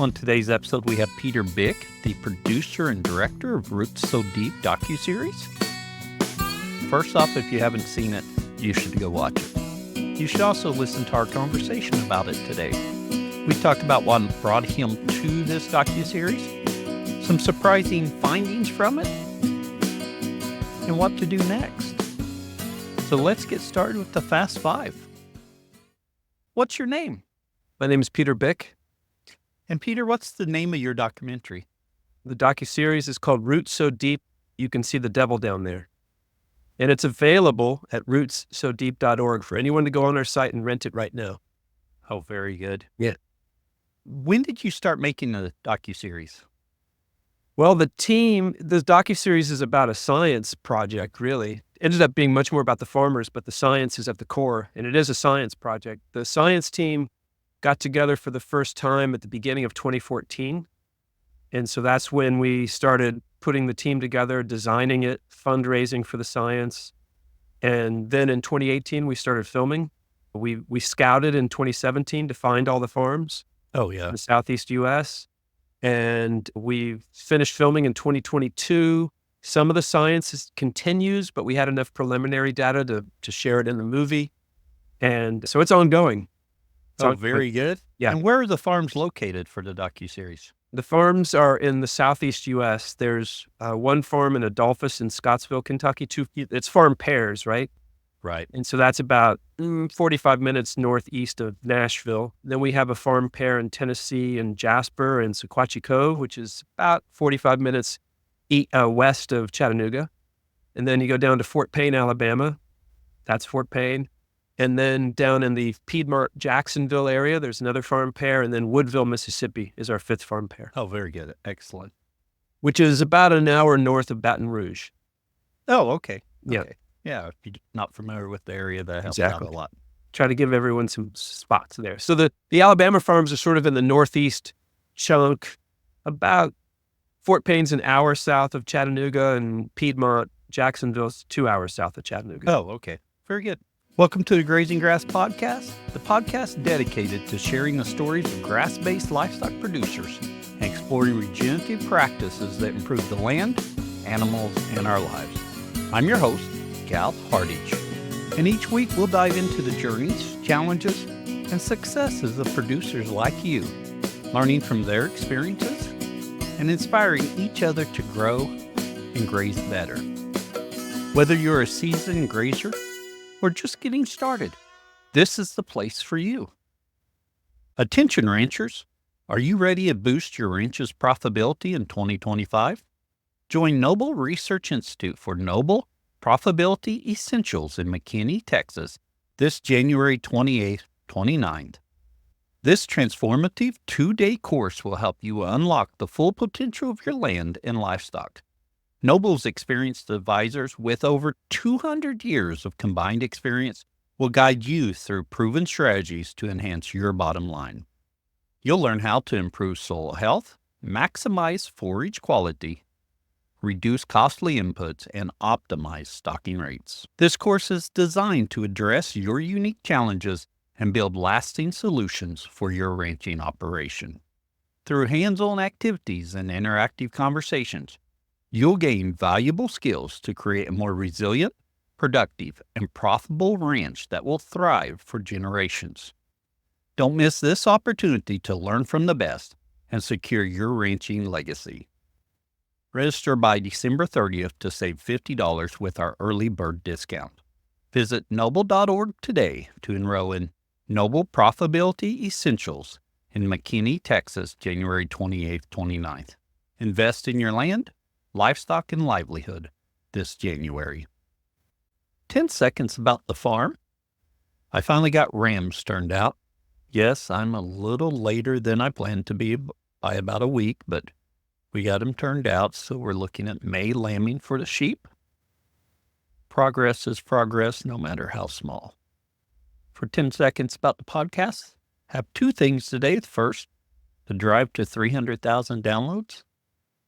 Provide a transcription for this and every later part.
On today's episode, we have Peter Bick, the producer and director of Roots So Deep Docuseries. First off, if you haven't seen it, you should go watch it. You should also listen to our conversation about it today. We talked about what brought him to this docuseries, some surprising findings from it, and what to do next. So let's get started with the Fast Five. What's your name? My name is Peter Bick. And Peter, what's the name of your documentary? The docuseries is called Roots So Deep, You Can See the Devil Down There. And it's available at rootssodeep.org for anyone to go on our site and rent it right now. Oh, very good. Yeah. When did you start making the docuseries? Well, the docuseries is about a science project, really. It ended up being much more about the farmers, but the science is at the core, and it is a science project. The science team got together for the first time at the beginning of 2014. And so that's when we started putting the team together, designing it, fundraising for the science. And then in 2018, we started filming. We scouted in 2017 to find all the farms in the Southeast U.S. And we finished filming in 2022. Some of the science continues, but we had enough preliminary data to share it in the movie. And so it's ongoing. Very good. Yeah. And where are the farms located for the docuseries? The farms are in the Southeast U.S. There's one farm in Adolphus in Scottsville, Kentucky. It's farm pairs, right? Right. And so that's about 45 minutes northeast of Nashville. Then we have a farm pair in Tennessee and Jasper and Sequatchie Cove, which is about 45 minutes west of Chattanooga. And then you go down to Fort Payne, Alabama. That's Fort Payne. And then down in the Piedmont, Jacksonville area, there's another farm pair. And then Woodville, Mississippi is our fifth farm pair. Oh, very good. Excellent. Which is about an hour north of Baton Rouge. Oh, okay. Yeah. Okay. Yeah, if you're not familiar with the area, that helps Exactly. out a lot. Try to give everyone some spots there. So the Alabama farms are sort of in the northeast chunk, about Fort Payne's an hour south of Chattanooga, and Piedmont, Jacksonville's 2 hours south of Chattanooga. Oh, okay. Very good. Welcome to the Grazing Grass Podcast, the podcast dedicated to sharing the stories of grass-based livestock producers and exploring regenerative practices that improve the land, animals, and our lives. I'm your host, Cal Hardage, and each week we'll dive into the journeys, challenges, and successes of producers like you, learning from their experiences and inspiring each other to grow and graze better. Whether you're a seasoned grazer or just getting started, this is the place for you. Attention ranchers, are you ready to boost your ranch's profitability in 2025? Join Noble Research Institute for Noble Profitability Essentials in McKinney, Texas, this January 28th, 29th. This transformative 2-day course will help you unlock the full potential of your land and livestock. Noble's experienced advisors with over 200 years of combined experience will guide you through proven strategies to enhance your bottom line. You'll learn how to improve soil health, maximize forage quality, reduce costly inputs, and optimize stocking rates. This course is designed to address your unique challenges and build lasting solutions for your ranching operation. Through hands-on activities and interactive conversations, you'll gain valuable skills to create a more resilient, productive, and profitable ranch that will thrive for generations. Don't miss this opportunity to learn from the best and secure your ranching legacy. Register by December 30th to save $50 with our early bird discount. Visit noble.org today to enroll in Noble Profitability Essentials in McKinney, Texas, January 28th, 29th. Invest in your land, livestock, and livelihood this January. 10 seconds about the farm. I finally got rams turned out. Yes, I'm a little later than I planned to be by about a week, but we got them turned out, so we're looking at May lambing for the sheep. Progress is progress, no matter how small. For 10 seconds about the podcast, have two things today. First, the drive to 300,000 downloads.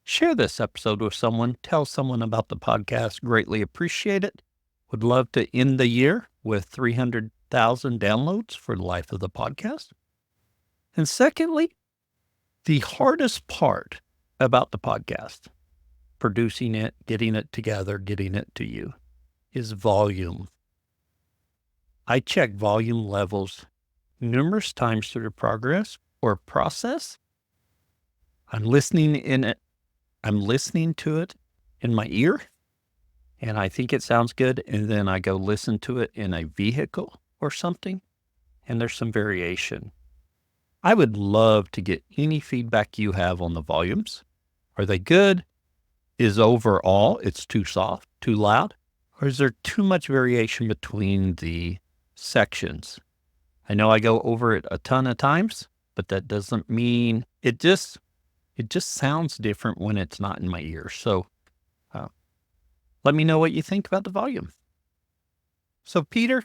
Share this episode with someone. Tell someone about the podcast. Greatly appreciate it. Would love to end the year with 300,000 downloads for the life of the podcast. And secondly, The hardest part about the podcast, producing it, getting it together, getting it to you, is volume. I check volume levels numerous times through the progress or process. I'm listening to it in my ear, and I think it sounds good, and then I go listen to it in a vehicle or something, and there's some variation. I would love to get any feedback you have on the volumes. Are they good? Is overall it's too soft, too loud? Or is there too much variation between the sections? I know I go over it a ton of times, but that doesn't mean it just sounds different when it's not in my ear. So let me know what you think about the volume. So Peter,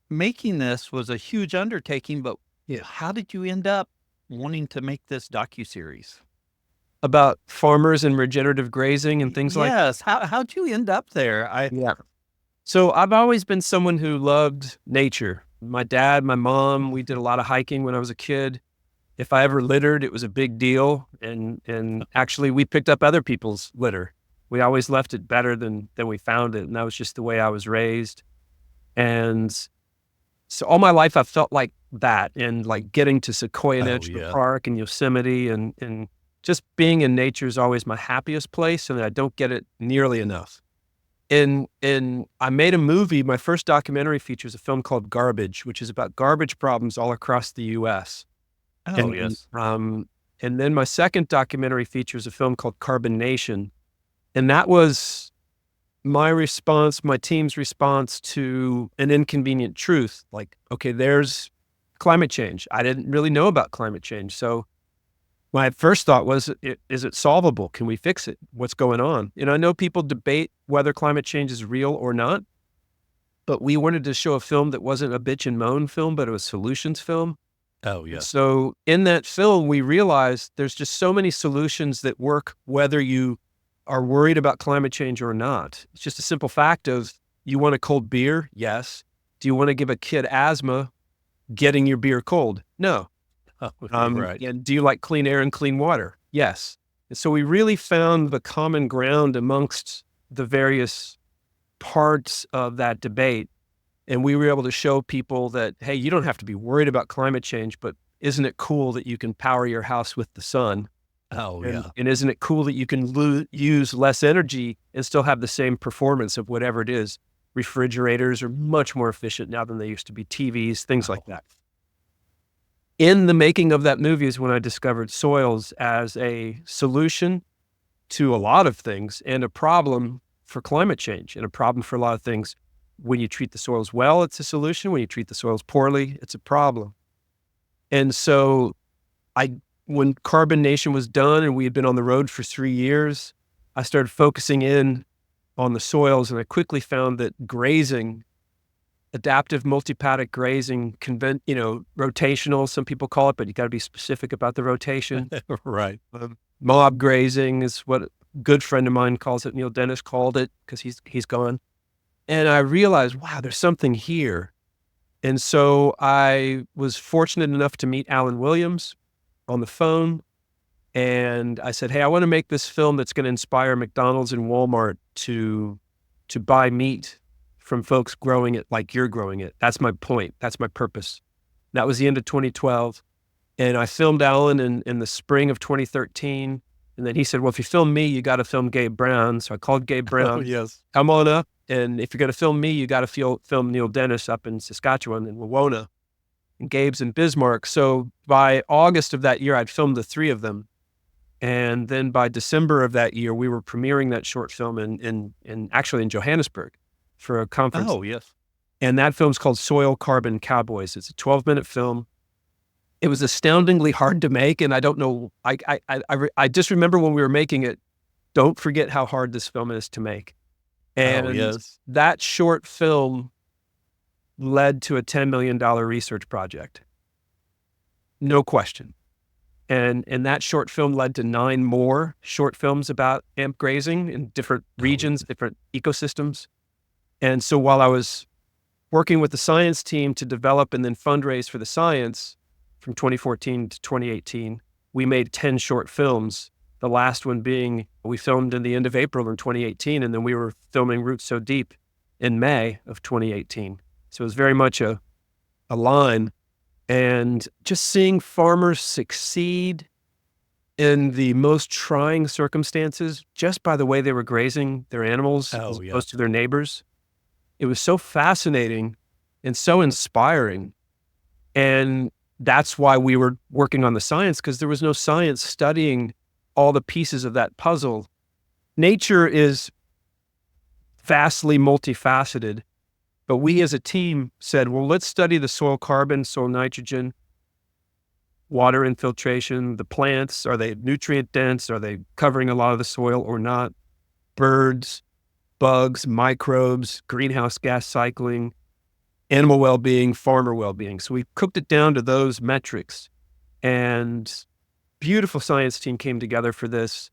making this was a huge undertaking, but how did you end up wanting to make this docuseries? About farmers and regenerative grazing and things like that. Yes. How'd you end up there? So I've always been someone who loved nature. My dad, my mom, we did a lot of hiking when I was a kid. If I ever littered, it was a big deal. And actually we picked up other people's litter. We always left it better than we found it. And that was just the way I was raised. And so all my life I felt like that, and like getting to Sequoia National Park and Yosemite and just being in nature is always my happiest place, and I don't get it nearly enough. And I made a movie. My first documentary features a film called Garbage, which is about garbage problems all across the U.S. And then my second documentary features a film called Carbon Nation. And that was my response, my team's response to an inconvenient truth. Like, okay, there's climate change. I didn't really know about climate change. So my first thought was, is it solvable? Can we fix it? What's going on? And I know people debate whether climate change is real or not, but we wanted to show a film that wasn't a bitch and moan film, but it was a solutions film. Oh, yeah. So in that film, we realized there's just so many solutions that work whether you are worried about climate change or not. It's just a simple fact of, you want a cold beer? Yes. Do you want to give a kid asthma getting your beer cold? No. Right. And do you like clean air and clean water? Yes. And so we really found the common ground amongst the various parts of that debate. And we were able to show people that, hey, you don't have to be worried about climate change, but isn't it cool that you can power your house with the sun? Oh, And, yeah. and isn't it cool that you can use less energy and still have the same performance of whatever it is? Refrigerators are much more efficient now than they used to be. TVs, things like that. In the making of that movie is when I discovered soils as a solution to a lot of things, and a problem for climate change, and a problem for a lot of things. When you treat the soils well, it's a solution. When you treat the soils poorly, it's a problem. And so when Carbon Nation was done and we had been on the road for 3 years, I started focusing in on the soils, and I quickly found that grazing, adaptive multi-paddock grazing, rotational, some people call it, but you got to be specific about the rotation. Right. Mob grazing is what a good friend of mine calls it. Neil Dennis called it, because he's gone. And I realized, wow, there's something here. And so I was fortunate enough to meet Alan Williams on the phone. And I said, hey, I want to make this film that's going to inspire McDonald's and Walmart to buy meat from folks growing it like you're growing it. That's my point. That's my purpose. That was the end of 2012. And I filmed Alan in the spring of 2013. And then he said, well, if you film me, you got to film Gabe Brown. So I called Gabe Brown. Oh, yes. Come on up. And if you're going to film me, you got to film Neil Dennis up in Saskatchewan and Wawona. And Gabe's in Bismarck. So by August of that year, I'd filmed the three of them. And then by December of that year, we were premiering that short film actually in Johannesburg for a conference. Oh, yes. And that film's called Soil Carbon Cowboys. It's a 12-minute film. It was astoundingly hard to make, and I don't know. I just remember when we were making it. Don't forget how hard this film is to make. And that short film led to a $10 million research project. No question. And that short film led to 9 more short films about AMP grazing in different regions, different ecosystems. And so while I was working with the science team to develop and then fundraise for the science from 2014 to 2018, we made 10 short films. The last one being, we filmed in the end of April in 2018, and then we were filming Roots So Deep in May of 2018. So it was very much a line. And just seeing farmers succeed in the most trying circumstances, just by the way they were grazing their animals as opposed to their neighbors, it was so fascinating and so inspiring. And that's why we were working on the science, because there was no science studying all the pieces of that puzzle. Nature is vastly multifaceted, but we as a team said, well, let's study the soil carbon, soil nitrogen, water infiltration, the plants. Are they nutrient dense? Are they covering a lot of the soil or not? Birds, bugs, microbes, greenhouse gas cycling, animal well-being, farmer well-being. So we cooked it down to those metrics, and beautiful science team came together for this.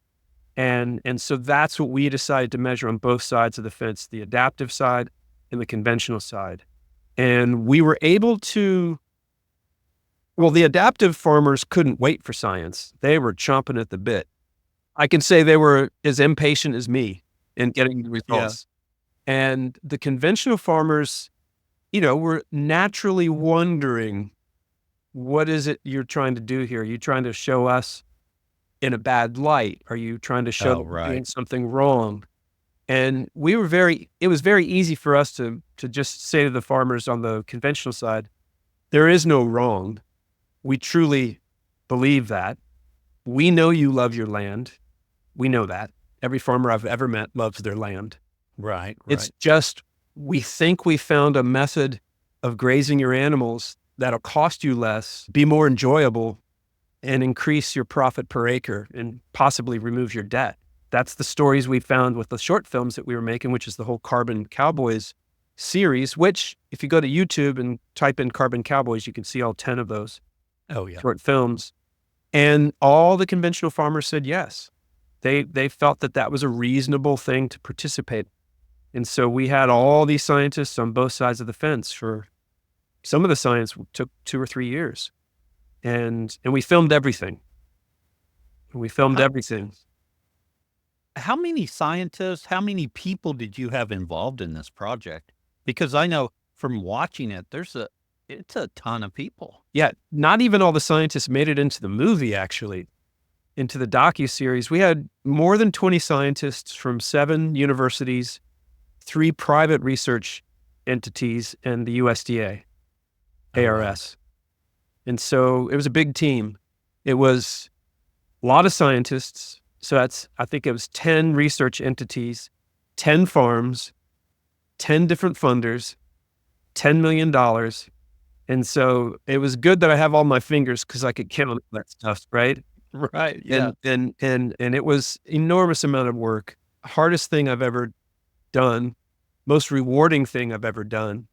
And so that's what we decided to measure on both sides of the fence, the adaptive side and the conventional side. And we were able to, well, the adaptive farmers couldn't wait for science. They were chomping at the bit. I can say they were as impatient as me in getting the results. And the conventional farmers, were naturally wondering, what is it you're trying to do here? Are you trying to show us in a bad light? Are you trying to show that we're doing something wrong? And it was very easy for us to just say to the farmers on the conventional side, there is no wrong. We truly believe that. We know you love your land. We know that. Every farmer I've ever met loves their land. Right. It's just, we think we found a method of grazing your animals that'll cost you less, be more enjoyable, and increase your profit per acre and possibly remove your debt. That's the stories we found with the short films that we were making, which is the whole Carbon Cowboys series, which if you go to YouTube and type in Carbon Cowboys, you can see all 10 of those short films. And all the conventional farmers said yes. They felt that was a reasonable thing to participate. And so we had all these scientists on both sides of the fence. For some of the science took 2 or 3 years. And we filmed everything. How many scientists, how many people did you have involved in this project? Because I know from watching it, it's a ton of people. Yeah, not even all the scientists made it into the movie, actually, into the docuseries. We had more than 20 scientists from 7 universities, 3 private research entities, and the USDA, ARS. And so it was a big team. It was a lot of scientists. So I think it was 10 research entities, 10 farms, 10 different funders, $10 million. And so it was good that I have all my fingers because I could count that stuff, right? Right. Yeah. And it was enormous amount of work. Hardest thing I've ever done, most rewarding thing I've ever done.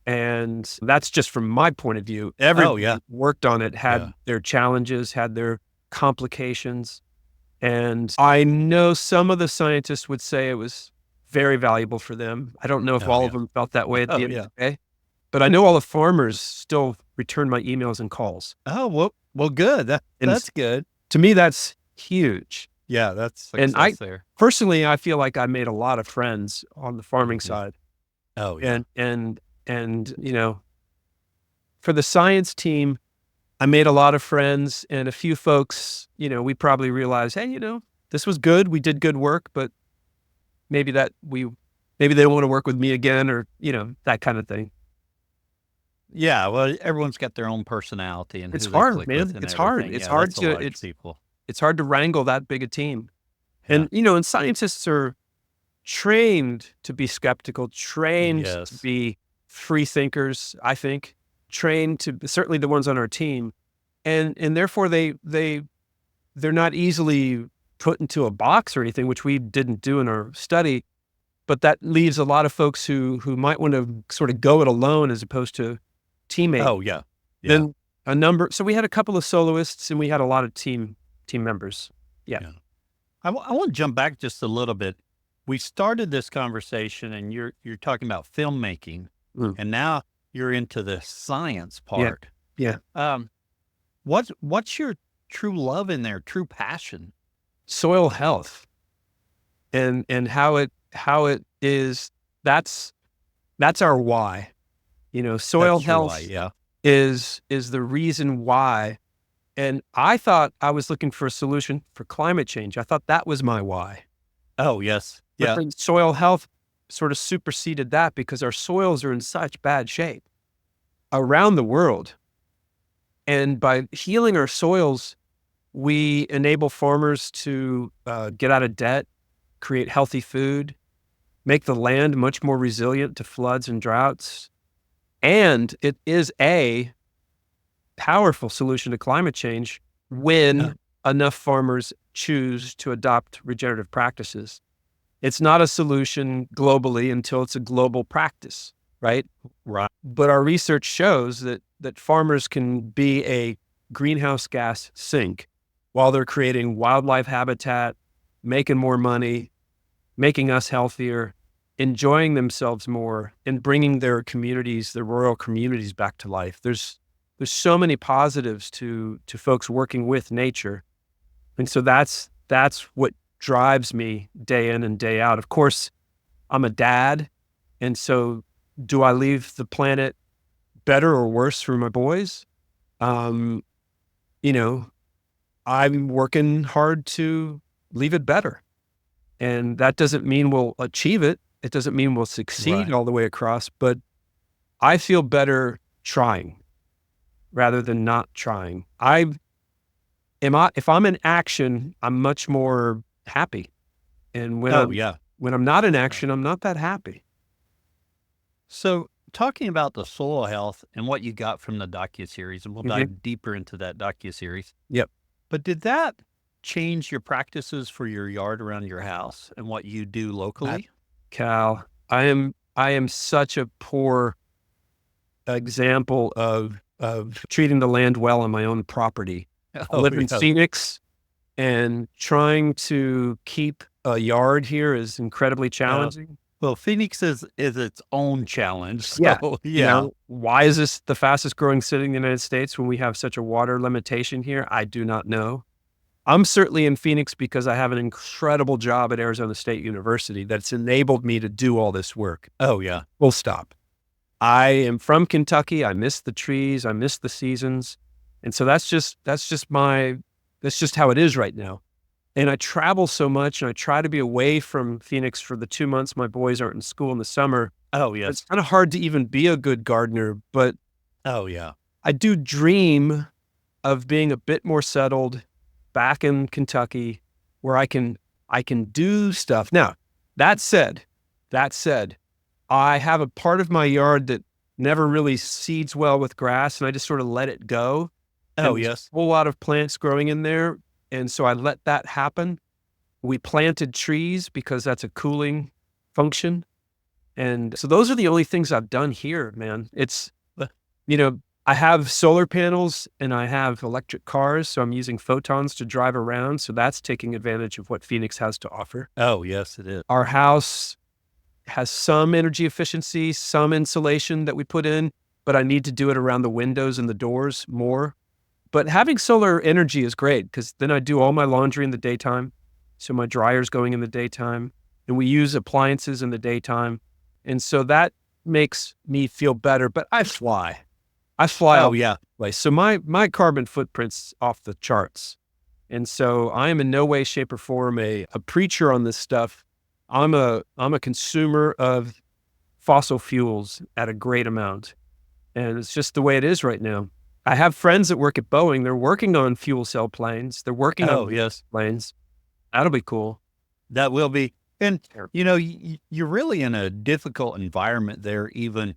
And that's just from my point of view. Everyone who worked on it had their challenges, had their complications. And I know some of the scientists would say it was very valuable for them. I don't know if all of them felt that way at the end of the day. But I know all the farmers still return my emails and calls. Oh, well, good. That's good. To me, that's huge. Yeah, that's success there. Personally, I feel like I made a lot of friends on the farming side. Oh, yeah. And for the science team, I made a lot of friends, and a few folks, we probably realized, hey, this was good. We did good work, but maybe they don't want to work with me again, or, that kind of thing. Yeah. Well, everyone's got their own personality, and it's hard, man. It's hard. It's hard it's hard to wrangle that big a team. And, and scientists are trained to be skeptical, trained to be free thinkers, I think, trained to, certainly the ones on our team. And therefore they're not easily put into a box or anything, which we didn't do in our study. But that leaves a lot of folks who might want to sort of go it alone as opposed to teammate. Oh, yeah. Then so we had a couple of soloists and we had a lot of team members. Yeah. I want to jump back just a little bit. We started this conversation and you're talking about filmmaking, and now you're into the science part. Yeah. What's your true love in there, true passion. Soil health and how it is. That's our why. Soil That's your health why. Yeah. is the reason why. And I thought I was looking for a solution for climate change. I thought that was my why. Oh, yes. But Yeah. then soil health sort of superseded that because our soils are in such bad shape around the world. And by healing our soils, we enable farmers to get out of debt, create healthy food, make the land much more resilient to floods and droughts. And it is a powerful solution to climate change when enough farmers choose to adopt regenerative practices. It's not a solution globally until it's a global practice, right? Right. But our research shows that farmers can be a greenhouse gas sink while they're creating wildlife habitat, making more money, making us healthier, enjoying themselves more, and bringing their communities, their rural communities, back to life. There's so many positives to folks working with nature, and so that's what drives me day in and day out. Of course, I'm a dad, and so do I leave the planet better or worse for my boys? You know, I'm working hard to leave it better. And that doesn't mean we'll achieve it. It doesn't mean we'll succeed Right. all the way across, but I feel better trying rather than not trying. If I'm in action, I'm much more happy. And Oh, yeah. when I'm not in Right. action, I'm not that happy. So, talking about the soil health and what you got from the docuseries, and we'll Mhm. dive deeper into that docuseries. Yep. But did that change your practices for your yard around your house and what you do locally? Cal, I am such a poor example of treating the land well on my own property. I Oh, live in yeah. Phoenix, and trying to keep a yard here is incredibly challenging. Well, Phoenix is its own challenge. Yeah. So, yeah. Why is this the fastest growing city in the United States when we have such a water limitation here? I do not know. I'm certainly in Phoenix because I have an incredible job at Arizona State University that's enabled me to do all this work. Oh, yeah. Full stop. I am from Kentucky. I miss the trees. I miss the seasons. And so that's just how it is right now. And I travel so much, and I try to be away from Phoenix for the 2 months my boys aren't in school in the summer. Oh, It's yes. kind of hard to even be a good gardener, but Oh, yeah. I do dream of being a bit more settled back in Kentucky where I can do stuff. Now, that said, I have a part of my yard that never really seeds well with grass, and I just sort of let it go. Oh, And there's yes. a whole lot of plants growing in there, and so I let that happen. We planted trees because that's a cooling function. And so those are the only things I've done here, man. It's, I have solar panels and I have electric cars, so I'm using photons to drive around. So that's taking advantage of what Phoenix has to offer. Oh, yes, it is. Our house has some energy efficiency, some insulation that we put in, but I need to do it around the windows and the doors more. But having solar energy is great because then I do all my laundry in the daytime. So my dryer's going in the daytime, and we use appliances in the daytime. And so that makes me feel better, but I fly Oh, all yeah. the way. So my carbon footprint's off the charts. And so I am in no way, shape, or form a preacher on this stuff. I'm a consumer of fossil fuels at a great amount. And it's just the way it is right now. I have friends that work at Boeing. They're working on fuel cell planes. They're working Oh, on yes. planes. That'll be cool. That will be. And, you're really in a difficult environment there, even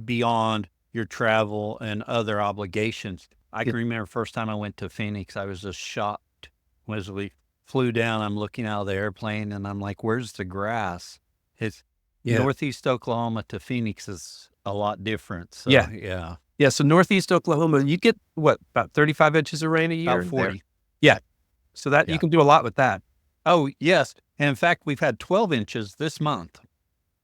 beyond your travel and other obligations. I can remember first time I went to Phoenix, I was just shocked as we flew down. I'm looking out of the airplane and I'm like, where's the grass? It's Northeast Oklahoma to Phoenix is a lot different. So, Yeah. yeah. Yeah. So Northeast Oklahoma, you get what, about 35 inches of rain a year? About 40. Yeah. So that Yeah. you can do a lot with that. Oh, yes. And in fact, we've had 12 inches this month,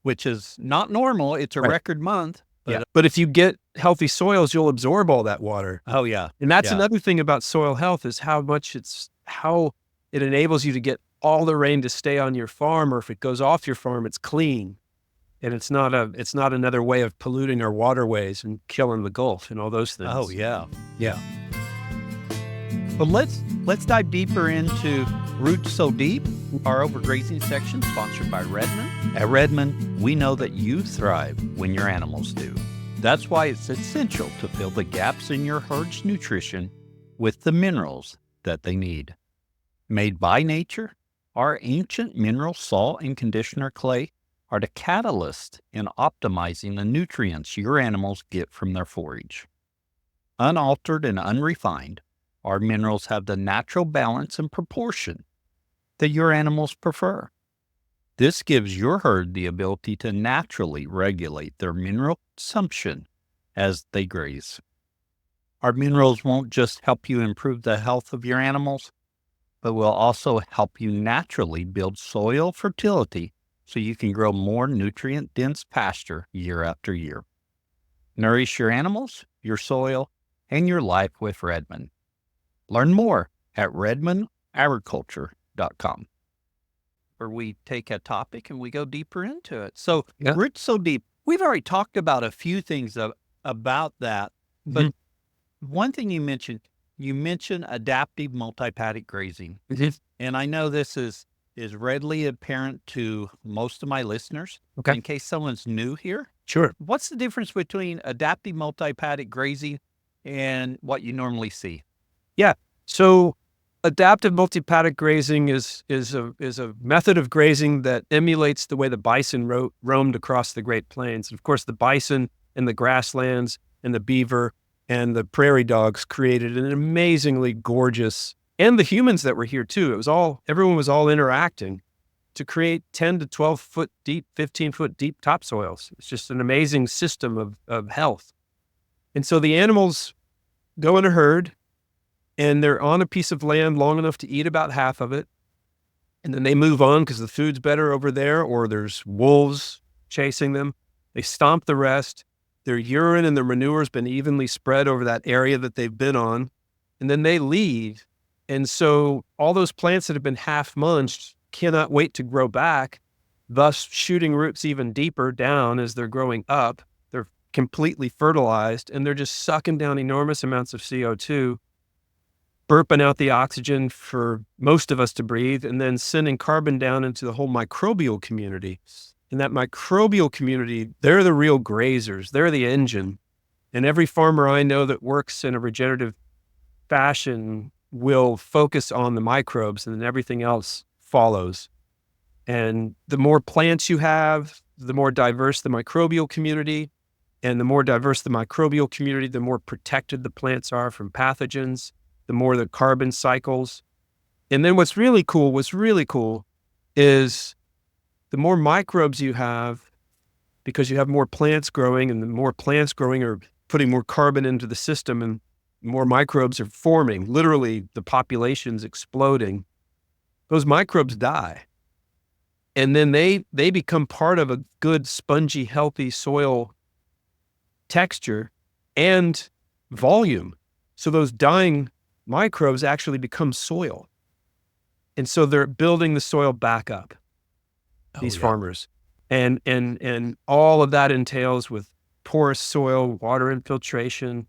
which is not normal. It's a Right. record month. But if you get healthy soils, you'll absorb all that water. Oh, yeah. And that's Yeah. another thing about soil health is how it enables you to get all the rain to stay on your farm, or if it goes off your farm, it's clean. And it's not another way of polluting our waterways and killing the Gulf and all those things. Oh, yeah. Yeah. But let's dive deeper into Roots So Deep, our overgrazing section sponsored by Redmond. At Redmond, we know that you thrive when your animals do. That's why it's essential to fill the gaps in your herd's nutrition with the minerals that they need. Made by nature, our ancient mineral salt and conditioner clay are the catalyst in optimizing the nutrients your animals get from their forage. Unaltered and unrefined, our minerals have the natural balance and proportion that your animals prefer. This gives your herd the ability to naturally regulate their mineral consumption as they graze. Our minerals won't just help you improve the health of your animals, but will also help you naturally build soil fertility so you can grow more nutrient-dense pasture year after year. Nourish your animals, your soil, and your life with Redmond. Learn more at redmondagriculture.com, where we take a topic and we go deeper into it. So, Roots So Deep, we've already talked about a few things about that, but one thing you mentioned adaptive multi-paddock grazing. And I know this is readily apparent to most of my listeners. Okay. In case someone's new here. Sure. What's the difference between adaptive multi-paddock grazing and what you normally see? Yeah. So adaptive multi-paddock grazing is a method of grazing that emulates the way the bison roamed across the Great Plains. And of course, the bison and the grasslands and the beaver and the prairie dogs created an amazingly gorgeous, and the humans that were here too. Everyone was all interacting to create 10 to 12 foot deep, 15 foot deep topsoils. It's just an amazing system of health. And so the animals go in a herd, and they're on a piece of land long enough to eat about half of it. And then they move on because the food's better over there, or there's wolves chasing them. They stomp the rest. Their urine and their manure's been evenly spread over that area that they've been on. And then they leave. And so all those plants that have been half munched cannot wait to grow back, thus shooting roots even deeper down as they're growing up. They're completely fertilized, and they're just sucking down enormous amounts of CO2, burping out the oxygen for most of us to breathe, and then sending carbon down into the whole microbial community. And that microbial community, they're the real grazers. They're the engine. And every farmer I know that works in a regenerative fashion will focus on the microbes, and then everything else follows. And the more plants you have, the more diverse the microbial community. And the more diverse the microbial community, the more protected the plants are from pathogens, the more the carbon cycles. And then what's really cool is the more microbes you have, because you have more plants growing, and the more plants growing are putting more carbon into the system, and more microbes are forming. Literally, the population's exploding. Those microbes die. And then they become part of a good, spongy, healthy soil texture and volume. So those dying microbes actually become soil. And so they're building the soil back up, these farmers. And all of that entails with porous soil, water infiltration,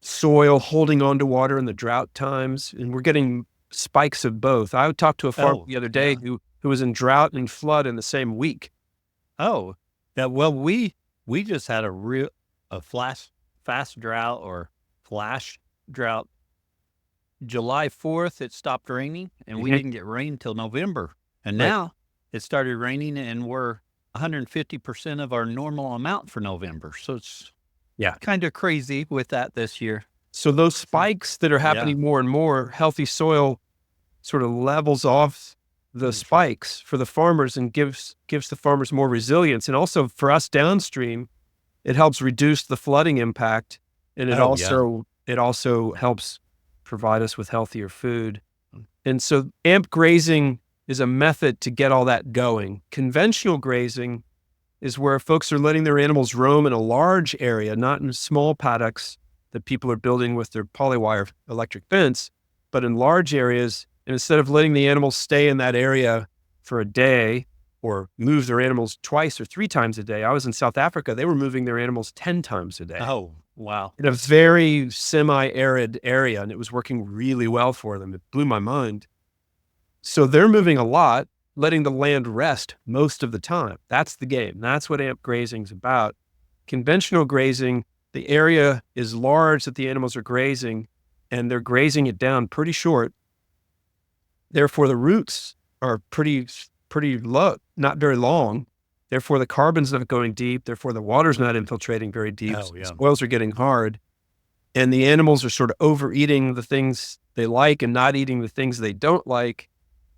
soil holding on to water in the drought times. And we're getting spikes of both. I talked to a farmer the other day who was in drought and flood in the same week. Oh, that we just had a fast drought or flash drought. July 4th, it stopped raining, and we didn't get rain until November. And now it started raining, and we're 150% of our normal amount for November. So it's kind of crazy with that this year. So those spikes that are happening more and more, healthy soil sort of levels off the spikes for the farmers and gives the farmers more resilience. And also for us downstream, it helps reduce the flooding impact, and it also helps provide us with healthier food. And so AMP grazing is a method to get all that going. Conventional grazing is where folks are letting their animals roam in a large area, not in small paddocks that people are building with their polywire electric fence, but in large areas. And instead of letting the animals stay in that area for a day or move their animals twice or 3 times a day, I was in South Africa, they were moving their animals 10 times a day. Oh, wow. In a very semi-arid area, and it was working really well for them. It blew my mind. So they're moving a lot, letting the land rest most of the time. That's the game. That's what amp grazing is about. Conventional grazing, the area is large that the animals are grazing, and they're grazing it down pretty short. Therefore, the roots are pretty low, not very long. Therefore, the carbon's not going deep. Therefore, the water's not infiltrating very deep. Oh, yeah. Soils are getting hard. And the animals are sort of overeating the things they like and not eating the things they don't like.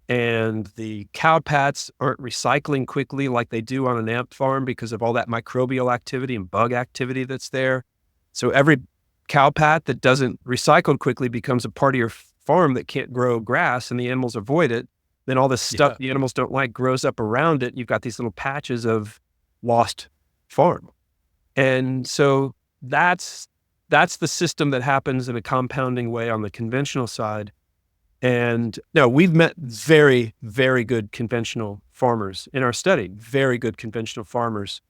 And the cow pats aren't recycling quickly like they do on an amp farm because of all that microbial activity and bug activity that's there. So every cow pat that doesn't recycle quickly becomes a part of your farm that can't grow grass, and the animals avoid it. Then all this stuff the animals don't like grows up around it. You've got these little patches of lost farm. And so that's the system that happens in a compounding way on the conventional side. And no, we've met very, very good conventional farmers in our study, very good conventional farmers.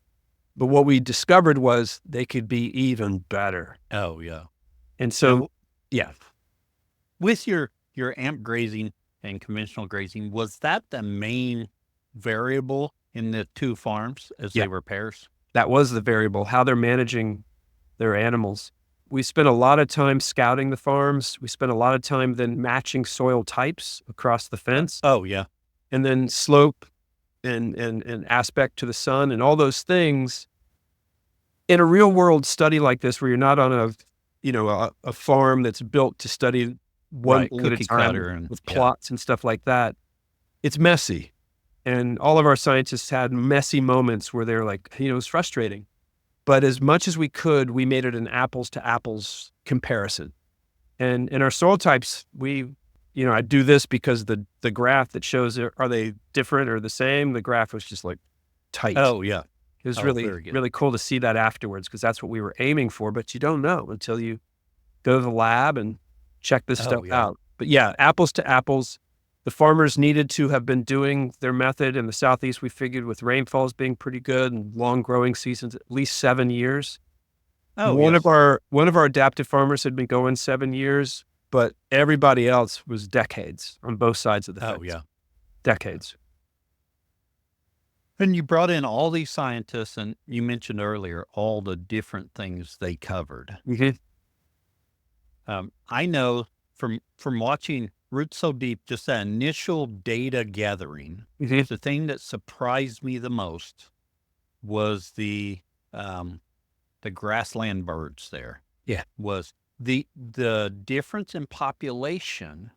But what we discovered was they could be even better. Oh, yeah. And so, yeah. With your amp grazing and conventional grazing, was that the main variable in the 2 farms as they were pairs? That was the variable, how they're managing their animals. We spent a lot of time scouting the farms. We spent a lot of time then matching soil types across the fence. Oh, yeah. And then slope and aspect to the sun and all those things. In a real world study like this, where you're not on a farm that's built to study one at a time with plots and stuff like that, it's messy. And all of our scientists had messy moments where they're like, it was frustrating. But as much as we could, we made it an apples to apples comparison. And in our soil types, I do this because the graph that shows are they different or the same, the graph was just like tight. Oh, yeah. It was really cool to see that afterwards, because that's what we were aiming for, but you don't know until you go to the lab and check this stuff out. But yeah, apples to apples. The farmers needed to have been doing their method in the Southeast, we figured, with rainfalls being pretty good and long growing seasons, at least 7 years. Oh, one of our adaptive farmers had been going 7 years, but everybody else was decades on both sides of the fence. Oh, yeah. Decades. And you brought in all these scientists, and you mentioned earlier all the different things they covered. Mm-hmm. I know from watching Roots So Deep, just that initial data gathering, the thing that surprised me the most was the grassland birds there. Yeah. Was the difference in population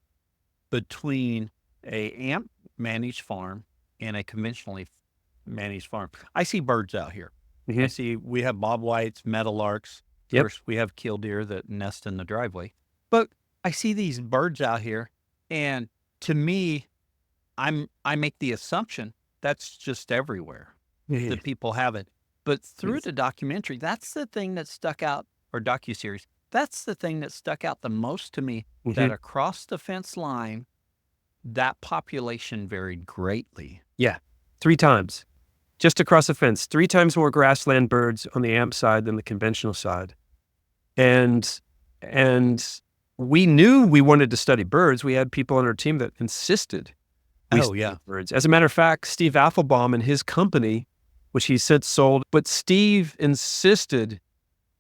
between a amp managed farm and a conventionally managed farm. I see birds out here. We have bobwhites, meadowlarks. Of course, we have killdeer that nest in the driveway. But I see these birds out here, and to me, I make the assumption that's just everywhere that people have it. But through the documentary, that's the thing that stuck out, or docuseries, that's the thing that stuck out the most to me, that across the fence line, that population varied greatly. Yeah, 3 times. Just across the fence, 3 times more grassland birds on the amp side than the conventional side. And we knew we wanted to study birds. We had people on our team that insisted we study birds. As a matter of fact, Steve Affelbaum and his company, which he since sold, but Steve insisted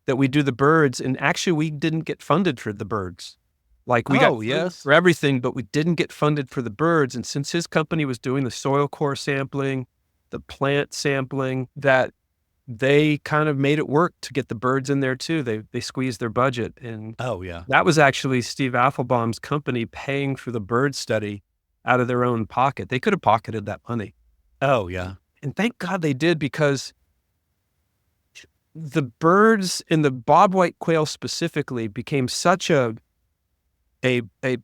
that we do the birds, and actually we didn't get funded for the birds. Like we got funded for everything, but we didn't get funded for the birds. And since his company was doing the soil core sampling, the plant sampling, that they kind of made it work to get the birds in there too. They squeezed their budget. And that was actually Steve Affelbaum's company paying for the bird study out of their own pocket. They could have pocketed that money. Oh, yeah. And thank God they did, because the birds and the bobwhite quail specifically became such a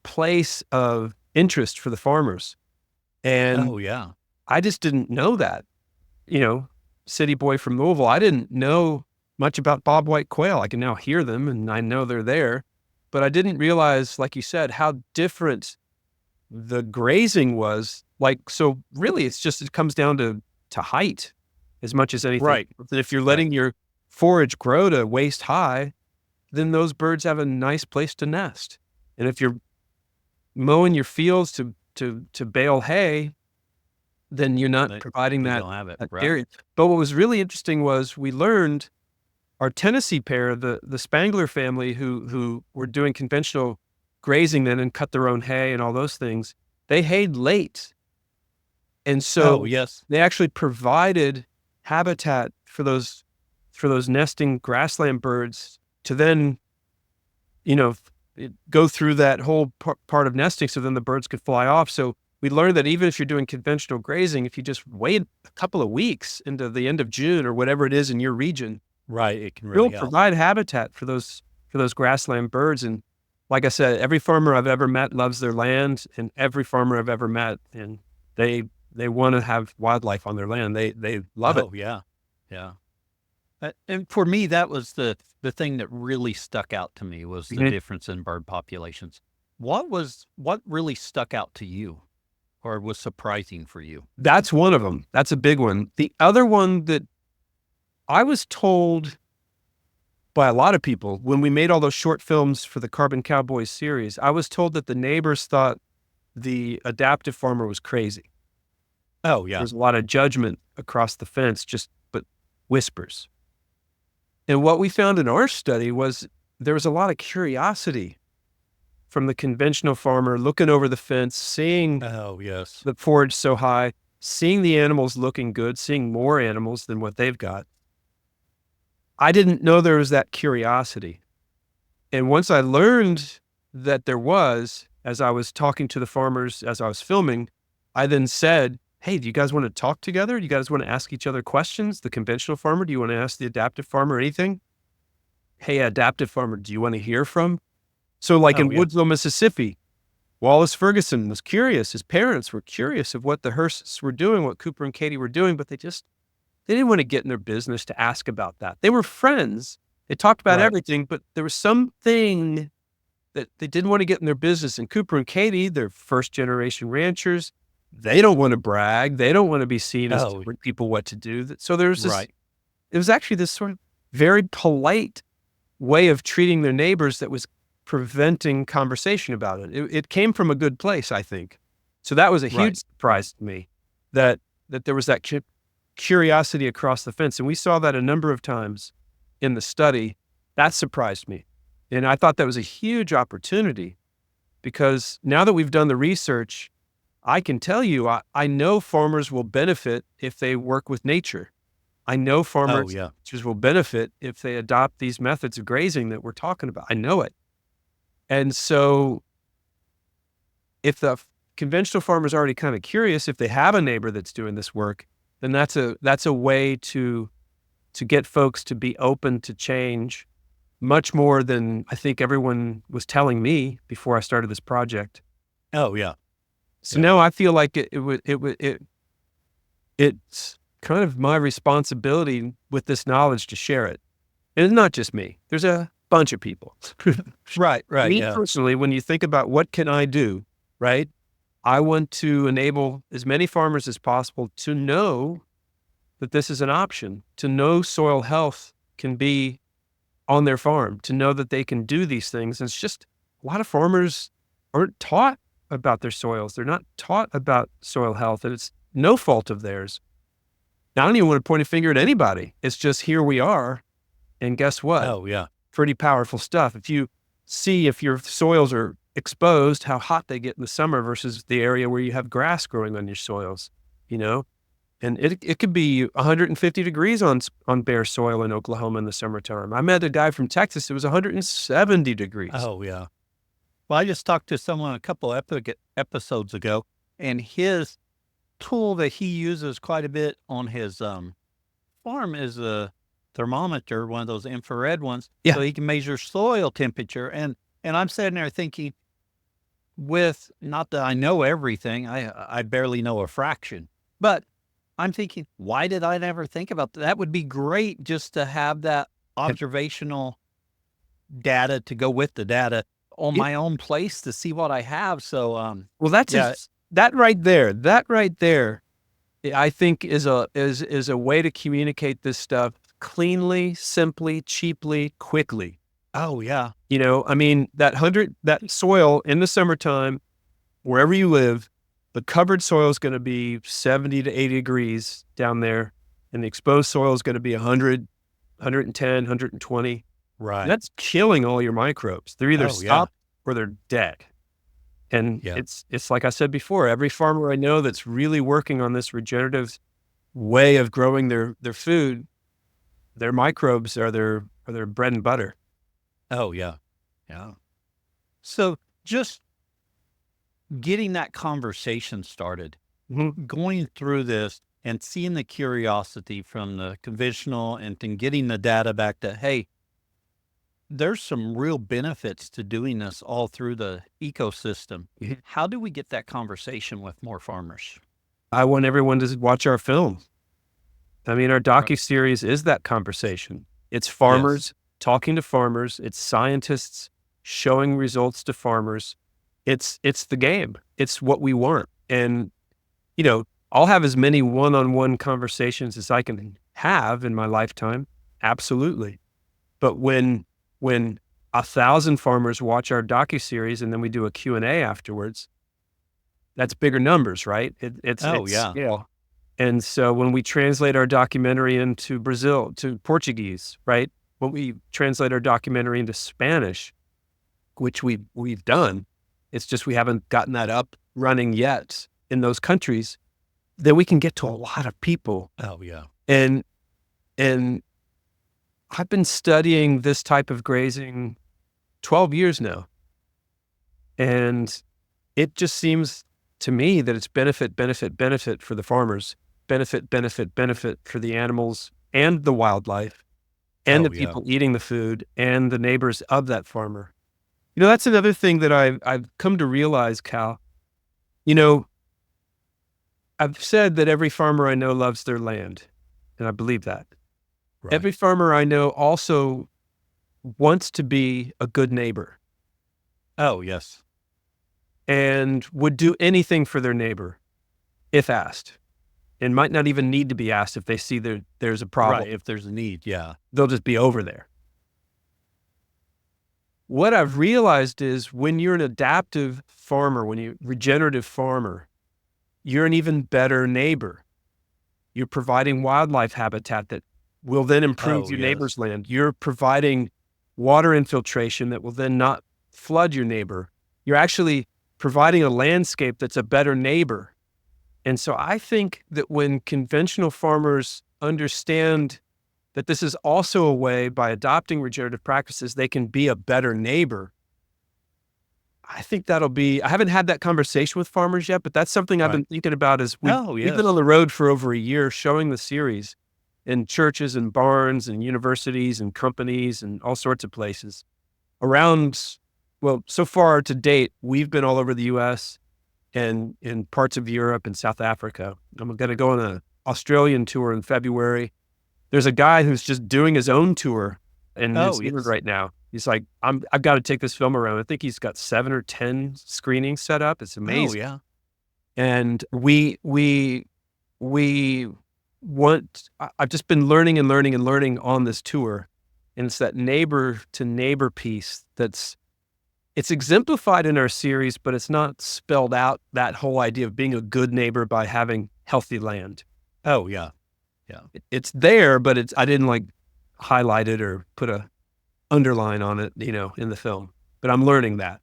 place of interest for the farmers. And I just didn't know that, city boy from Louisville, I didn't know much about bobwhite quail. I can now hear them and I know they're there, but I didn't realize, like you said, how different the grazing was. Like, so really it comes down to height as much as anything. Right. If you're letting your forage grow to waist high, then those birds have a nice place to nest. And if you're mowing your fields to bale hay, then you're not providing that area. But what was really interesting was we learned our Tennessee pair, the Spangler family, who were doing conventional grazing then and cut their own hay and all those things, they hayed late. And so they actually provided habitat for those nesting grassland birds to then, go through that whole part of nesting so then the birds could fly off. So we learned that even if you're doing conventional grazing, if you just wait a couple of weeks into the end of June or whatever it is in your region, it can really help. Provide habitat for those grassland birds. And like I said, every farmer I've ever met loves their land, and every farmer I've ever met, and they want to have wildlife on their land. They love it. Oh, yeah. Yeah. And for me, that was the thing that really stuck out to me was the difference in bird populations. What really stuck out to you or was surprising for you? That's one of them. That's a big one. The other one that I was told by a lot of people when we made all those short films for the Carbon Cowboys series, I was told that the neighbors thought the adaptive farmer was crazy. Oh, yeah. There was a lot of judgment across the fence, but whispers. And what we found in our study was there was a lot of curiosity from the conventional farmer looking over the fence, seeing the forage so high, seeing the animals looking good, seeing more animals than what they've got. I didn't know there was that curiosity. And once I learned that there was, as I was talking to the farmers, as I was filming, I then said, hey, do you guys want to talk together? Do you guys want to ask each other questions? The conventional farmer, do you want to ask the adaptive farmer anything? Hey, adaptive farmer, do you want to hear from? So in Woodsville, Mississippi, Wallace Ferguson was curious. His parents were curious of what the Hearsts were doing, what Cooper and Katie were doing, but they didn't want to get in their business to ask about that. They were friends. They talked about everything, but there was something that they didn't want to get in their business. And Cooper and Katie, they're first generation ranchers. They don't want to brag. They don't want to be seen as telling people what to do. So there's this, it was actually this sort of very polite way of treating their neighbors that was preventing conversation about it. It came from a good place, I think. So that was a huge surprise to me that there was that curiosity across the fence. And we saw that a number of times in the study. That surprised me. And I thought that was a huge opportunity because now that we've done the research, I can tell you, I know farmers will benefit if they work with nature. I know farmers will benefit if they adopt these methods of grazing that we're talking about. I know it. And so if the conventional farmer is already kind of curious, if they have a neighbor that's doing this work, then that's a way to get folks to be open to change much more than I think everyone was telling me before I started this project. Oh, yeah. So now I feel like it's kind of my responsibility with this knowledge to share it. And it's not just me. There's a bunch of people. Right. Me personally, when you think about what can I do, right? I want to enable as many farmers as possible to know that this is an option, to know soil health can be on their farm, to know that they can do these things. And it's just a lot of farmers aren't taught about their soils. They're not taught about soil health, and it's no fault of theirs. Now, I don't even want to point a finger at anybody. It's just here we are. And guess what? Oh, yeah. Pretty powerful stuff. If you see if your soils are exposed, how hot they get in the summer versus the area where you have grass growing on your soils, and it could be 150 degrees on bare soil in Oklahoma in the summertime. I met a guy from Texas. It was 170 degrees. Oh, yeah. Well, I just talked to someone a couple episodes ago, and his tool that he uses quite a bit on his farm is a thermometer, one of those infrared ones, so he can measure soil temperature. And I'm sitting there thinking, not that I know everything, I barely know a fraction, but I'm thinking, why did I never think about that? That would be great just to have that observational data to go with the data on It- my own place to see what I have. So, well, that's yeah. that right there. That right there, I think is a way to communicate this stuff cleanly, simply, cheaply, quickly. Oh, yeah. I mean, that soil in the summertime, wherever you live, the covered soil is going to be 70 to 80 degrees down there, and the exposed soil is going to be 100, 110, 120. Right. That's killing all your microbes. They're either Oh, yeah. stopped or they're dead. And Yeah. it's like I said before, every farmer I know that's really working on this regenerative way of growing their food, their microbes are their bread and butter. Oh, yeah. Yeah. So just getting that conversation started, Mhm. going through this and seeing the curiosity from the conventional and then getting the data back to, hey, there's some real benefits to doing this all through the ecosystem. Mhm. How do we get that conversation with more farmers? I want everyone to watch our film. I mean, our Right. docuseries is that conversation. It's Yes. farmers talking to farmers. It's scientists showing results to farmers. It's the game. It's what we want. And, I'll have as many one-on-one conversations as I can have in my lifetime. Absolutely. But when 1,000 farmers watch our docuseries and then we do a Q&A afterwards, that's bigger numbers, right? It's Oh, yeah. scale. And so when we translate our documentary into Brazil, to Portuguese, right? When we translate our documentary into Spanish, which we've done, it's just we haven't gotten that up running yet in those countries, then we can get to a lot of people. Oh, yeah. And I've been studying this type of grazing 12 years now. And it just seems to me that it's benefit for the farmers, benefit for the animals and the wildlife and Oh, the yeah. people eating the food and the neighbors of that farmer. That's another thing that I've come to realize, Cal. I've said that every farmer I know loves their land, and I believe that. Right. Every farmer I know also wants to be a good neighbor Oh, yes. and would do anything for their neighbor if asked, and might not even need to be asked if they see there's a problem. Right. If there's a need. Yeah. They'll just be over there. What I've realized is when you're an adaptive farmer, when you're a regenerative farmer, you're an even better neighbor. You're providing wildlife habitat that will then improve Oh, your yes. neighbor's land. You're providing water infiltration that will then not flood your neighbor. You're actually providing a landscape that's a better neighbor. And so I think that when conventional farmers understand that this is also a way, by adopting regenerative practices, they can be a better neighbor, I think I haven't had that conversation with farmers yet, but that's something I've Right. been thinking about as Oh, we've been yes. on the road for over a year showing the series in churches and barns and universities and companies and all sorts of places around. Well, so far to date, we've been all over the US and in parts of Europe and South Africa. I'm going to go on an Australian tour in February. There's a guy who's just doing his own tour in New Oh, Zealand yes. right now. He's like, I've got to take this film around. I think he's got 7 or 10 screenings set up. It's Oh, amazing. yeah. And we want, I've just been learning on this tour. And it's that neighbor to neighbor piece it's exemplified in our series, but it's not spelled out, that whole idea of being a good neighbor by having healthy land. Oh, yeah. Yeah. It's there, but I didn't like highlight it or put a underline on it, in the film, but I'm learning that.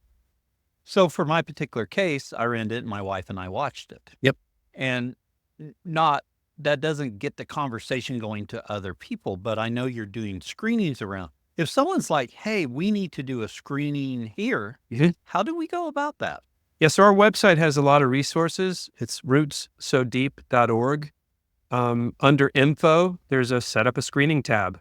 So for my particular case, I rented it and my wife and I watched it. Yep. And that doesn't get the conversation going to other people, but I know you're doing screenings around. If someone's like, hey, we need to do a screening here, how do we go about that? Yeah, so our website has a lot of resources. It's rootsodeep.org. Under info, there's a set up a screening tab,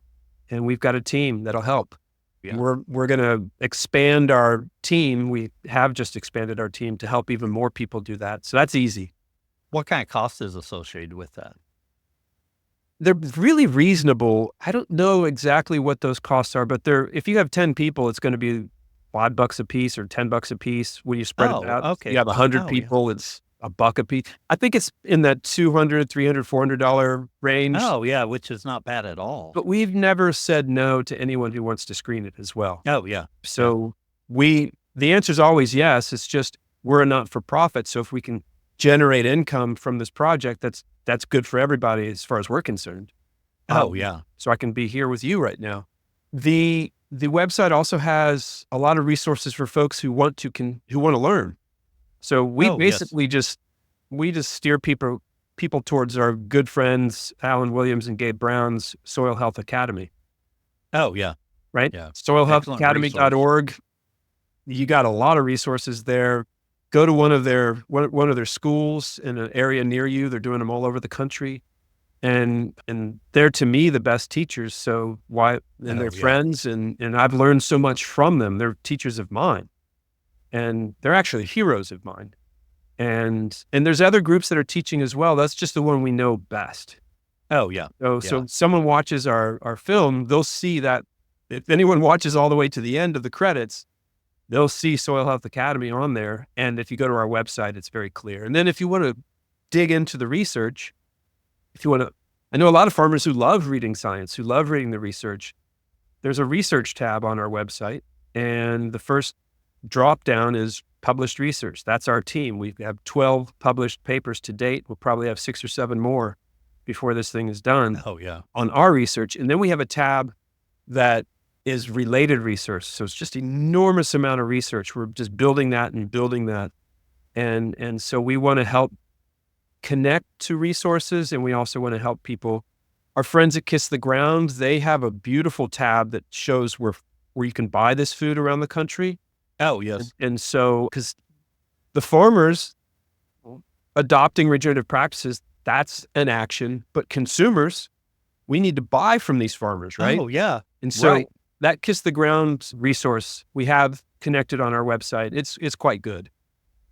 and we've got a team that'll help. Yeah. We're going to expand our team. We have just expanded our team to help even more people do that. So that's easy. What kind of cost is associated with that? they're really reasonable. I don't know exactly what those costs are, but if you have 10 people, it's going to be $5 a piece or $10 a piece. When you spread it Oh, out, okay. you have 100 Oh, yeah. people, it's $1 a piece. I think it's in that $200, $300, $400 range. Oh, yeah, which is not bad at all. But we've never said no to anyone who wants to screen it as well. Oh, yeah. So the answer is always yes. It's just we're a not-for-profit. So if we can generate income from this project, that's good for everybody as far as we're concerned. Oh, yeah. So I can be here with you right now. The website also has a lot of resources for folks who want to learn. So we basically just steer people towards our good friends Alan Williams and Gabe Brown's Soil Health Academy. Oh, yeah. Right? Yeah. soilhealthacademy.org. You got a lot of resources there. Go to one of their schools in an area near you. They're doing them all over the country. And they're, to me, the best teachers. So they're friends, and I've learned so much from them. They're teachers of mine, and they're actually heroes of mine. And there's other groups that are teaching as well. That's just the one we know best. Oh, yeah. So if someone watches our film, they'll see that if anyone watches all the way to the end of the credits, they'll see Soil Health Academy on there. And if you go to our website, it's very clear. And then if you want to dig into the research, I know a lot of farmers who love reading science, who love reading the research. There's a research tab on our website, and the first drop down is published research. That's our team. We have 12 published papers to date. We'll probably have 6 or 7 more before this thing is done. Oh, yeah. On our research. And then we have a tab that is related research. So it's just enormous amount of research. We're just building that and building that. And so we want to help connect to resources, and we also want to help people. Our friends at Kiss the Ground, they have a beautiful tab that shows where you can buy this food around the country. Oh, yes. And so, because the farmers adopting regenerative practices, that's an action, but consumers, we need to buy from these farmers, right? Oh, yeah. And so Right. that Kiss the Ground resource we have connected on our website. It's quite good.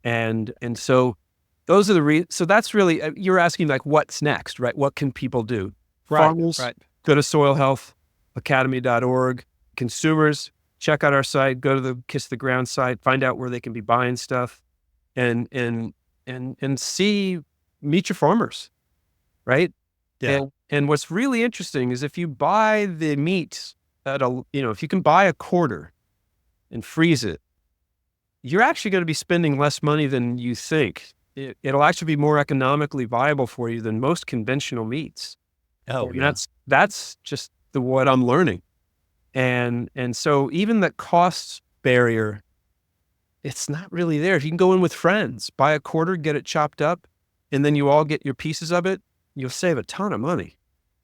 And so those are so that's really, you're asking like, what's next, right? What can people do? Right. Farmers, Right. go to soilhealthacademy.org. Consumers, check out our site, go to the Kiss the Ground site, find out where they can be buying stuff, and meet your farmers, right? Yeah. And what's really interesting is if you buy the meat if you can buy a quarter and freeze it, you're actually going to be spending less money than you think. It'll actually be more economically viable for you than most conventional meats. Oh, And yeah. that's just what I'm learning. And so even the cost barrier, it's not really there. If you can go in with friends, buy a quarter, get it chopped up, and then you all get your pieces of it, you'll save a ton of money.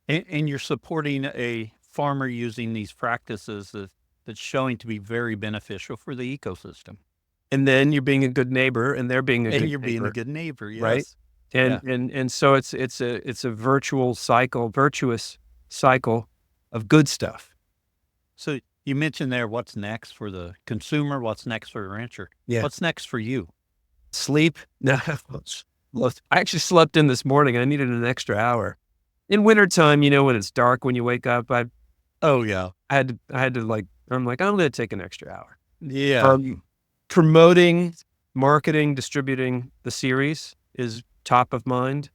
And you're supporting a farmer using these practices that's showing to be very beneficial for the ecosystem. And then you're being a good neighbor, and they're being a good You're being neighbor, a good neighbor, yes. right? And so it's a virtuous cycle of good stuff. So you mentioned there what's next for the consumer, what's next for the rancher. Yeah. What's next for you? Sleep. No, I actually slept in this morning. I needed an extra hour. In wintertime, when it's dark, when you wake up, Oh, yeah. I had to I'm going to take an extra hour. Yeah. Promoting, marketing, distributing the series is top of mind.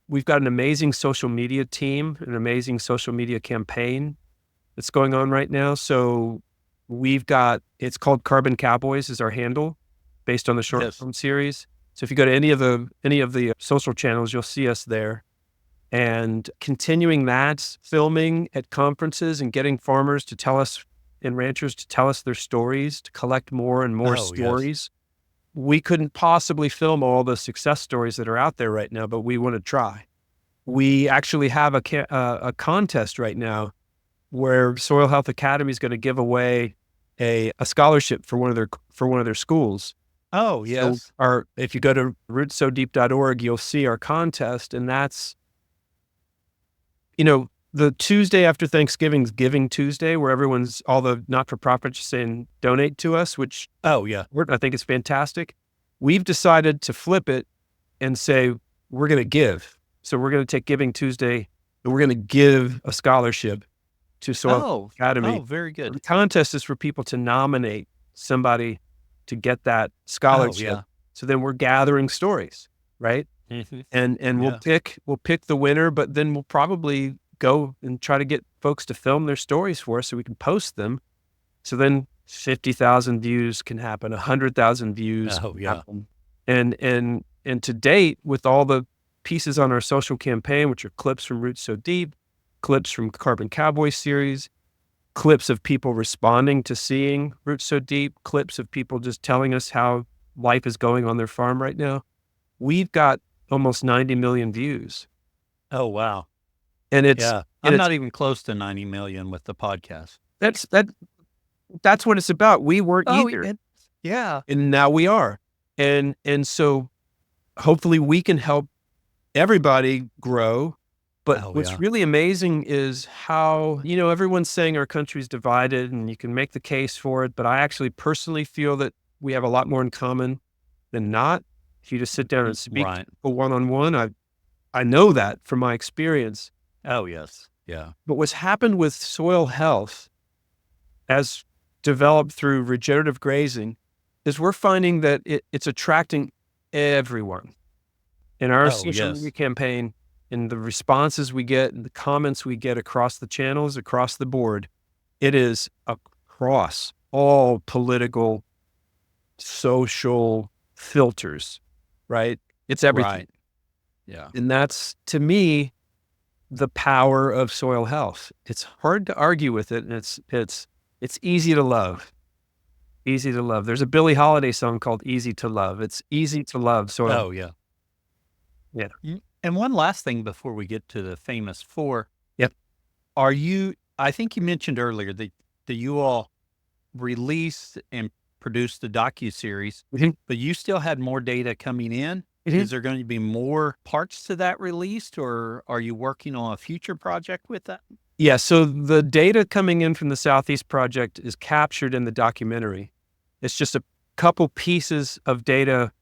We've got an amazing social media team, an amazing social media campaign that's going on right now. So it's called Carbon Cowboys is our handle based on the short film series. So if you go to any of the social channels, you'll see us there. And continuing that, filming at conferences and getting farmers to tell us and ranchers to tell us their stories, to collect more and more stories. Yes. We couldn't possibly film all the success stories that are out there right now, but we want to try. We actually have a contest right now where Soil Health Academy is going to give away a scholarship for one of their schools. Oh, yes. So if you go to rootsodeep.org, you'll see our contest, and that's the Tuesday after Thanksgiving is Giving Tuesday, where all the not-for-profits are saying donate to us, which oh yeah, I think is fantastic. We've decided to flip it and say we're going to give. So we're going to take Giving Tuesday and we're going to give a scholarship to Soil Academy. Very good. The contest is for people to nominate somebody to get that scholarship. Yeah. So then we're gathering stories, right? Mm-hmm. And we'll pick the winner, but then we'll probably go and try to get folks to film their stories for us so we can post them. So then 50,000 views can happen, 100,000 views can happen. And to date, with all the pieces on our social campaign, which are clips from Roots So Deep, clips from Carbon Cowboy series, clips of people responding to seeing Roots So Deep, clips of people just telling us how life is going on their farm right now, we've got almost 90 million views. Oh, wow. And I'm not even close to 90 million with the podcast. That's what it's about. We weren't either. Yeah. And now we are. And so hopefully we can help everybody grow. But what's really amazing is how, everyone's saying our country's divided and you can make the case for it. But I actually personally feel that we have a lot more in common than not. If you just sit down and speak to people one-on-one, I know that from my experience. Oh, yes. Yeah. But what's happened with soil health as developed through regenerative grazing is we're finding that it's attracting everyone. In our social media campaign, in the responses we get and the comments we get across the channels, across the board, it is across all political, social filters, right? It's everything. Right. Yeah. And that's, to me, the power of soil health. It's hard to argue with it, and it's easy to love. Easy to love. There's a Billie Holiday song called Easy to Love. It's easy to love soil. Oh, yeah. Yeah. And one last thing before we get to the famous four. Yep. I think you mentioned earlier that you all released and produced the Docuseries, but you still had more data coming in. Is there going to be more parts to that released, or are you working on a future project with that? Yeah, so the data coming in from the Southeast Project is captured in the documentary. It's just a couple pieces of data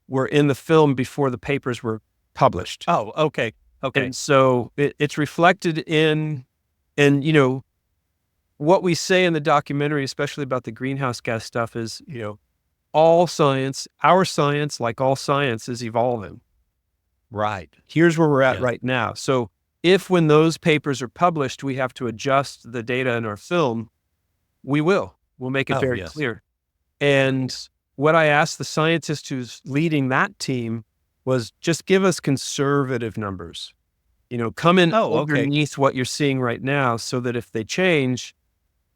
were in the film before the papers were published. Oh, okay. And so it's reflected in, what we say in the documentary, especially about the greenhouse gas stuff, is, all science, our science, like all science, is evolving. Right. Here's where we're at right now. So if when those papers are published, we have to adjust the data in our film, we will. We'll make it very clear. And what I asked the scientist who's leading that team was just give us conservative numbers. Come in underneath what you're seeing right now so that if they change,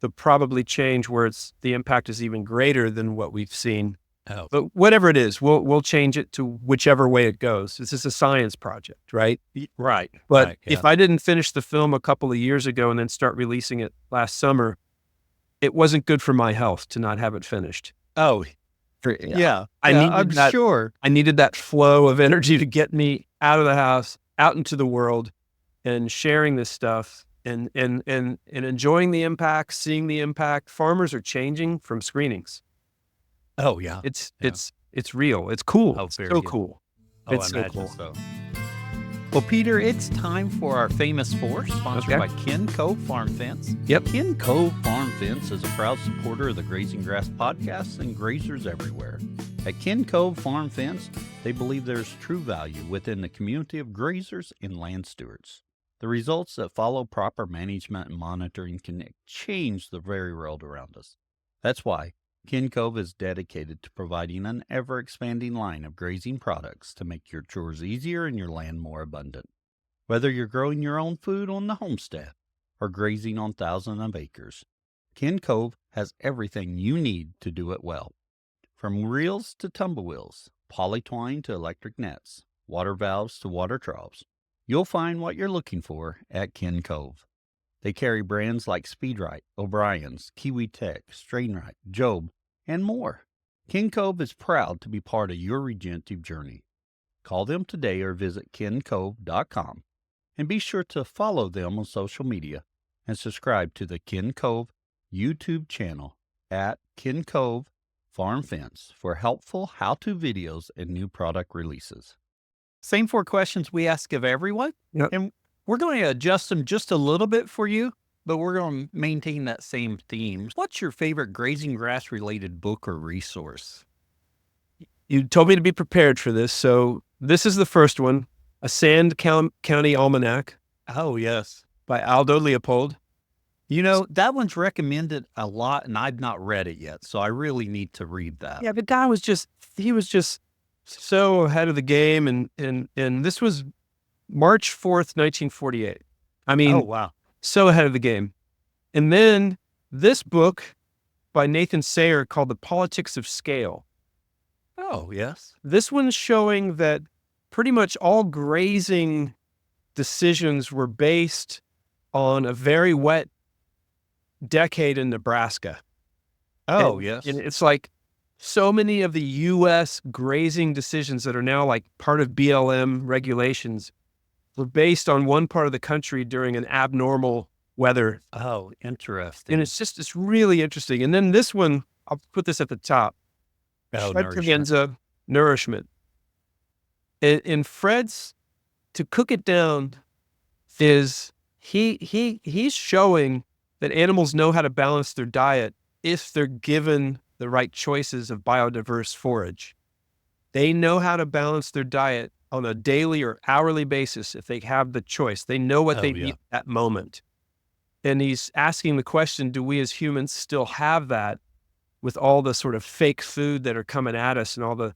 they'll probably change where the impact is even greater than what we've seen. Oh. But whatever it is, we'll change it to whichever way it goes. This is a science project, right? Right. But if I didn't finish the film a couple of years ago and then start releasing it last summer, it wasn't good for my health to not have it finished. Oh, yeah. I needed that flow of energy to get me out of the house, out into the world, and sharing this stuff and enjoying the impact, seeing the impact. Farmers are changing from screenings. Oh yeah. It's real. It's cool. Oh, it's so cool. Oh, it's so cool. So. Well, Peter, it's time for our famous four, sponsored by Ken Cove Farm Fence. Yep. Ken Cove Farm Fence is a proud supporter of the Grazing Grass podcast and grazers everywhere. At Ken Cove Farm Fence, they believe there's true value within the community of grazers and land stewards. The results that follow proper management and monitoring can change the very world around us. That's why Ken Cove is dedicated to providing an ever-expanding line of grazing products to make your chores easier and your land more abundant. Whether you're growing your own food on the homestead or grazing on thousands of acres, Ken Cove has everything you need to do it well. From reels to tumble wheels, polytwine to electric nets, water valves to water troughs, you'll find what you're looking for at Ken Cove. They carry brands like Speedrite, O'Brien's, Kiwi Tech, Strainrite, Job, and more. Ken Cove is proud to be part of your regenerative journey. Call them today or visit kencove.com and be sure to follow them on social media and subscribe to the Ken Cove YouTube channel at Ken Cove Farm Fence for helpful how-to videos and new product releases. Same four questions we ask of everyone. Yep. And We're going to adjust them just a little bit for you, but we're going to maintain that same theme. What's your favorite grazing grass related book or resource? You told me to be prepared for this, so this is the first one, A Sand County Almanac Oh, yes. by Aldo Leopold. You know, that one's recommended a lot, and I've not read it yet, so I really need to read that. Yeah, the guy was just so ahead of the game, and this was March 4th, 1948. I mean, Oh, wow. so ahead of the game. And then this book by Nathan Sayer called The Politics of Scale. Oh, yes. This one's showing that pretty much all grazing decisions were based on a very wet decade in Nebraska. Oh, And- yes. And it's like so many of the U.S. grazing decisions that are now like part of BLM regulations were based on one part of the country during an abnormal weather. Oh, interesting. And it's really interesting. And then this one, I'll put this at the top. Oh, Fred nourishment. Tagenza, Nourishment. In Fred's, to cook it down, is he's showing that animals know how to balance their diet if they're given the right choices of biodiverse forage. They know how to balance their diet on a daily or hourly basis if they have the choice. They know what Oh, they yeah. need at that moment. And he's asking the question, do we as humans still have that with all the sort of fake food that are coming at us and all the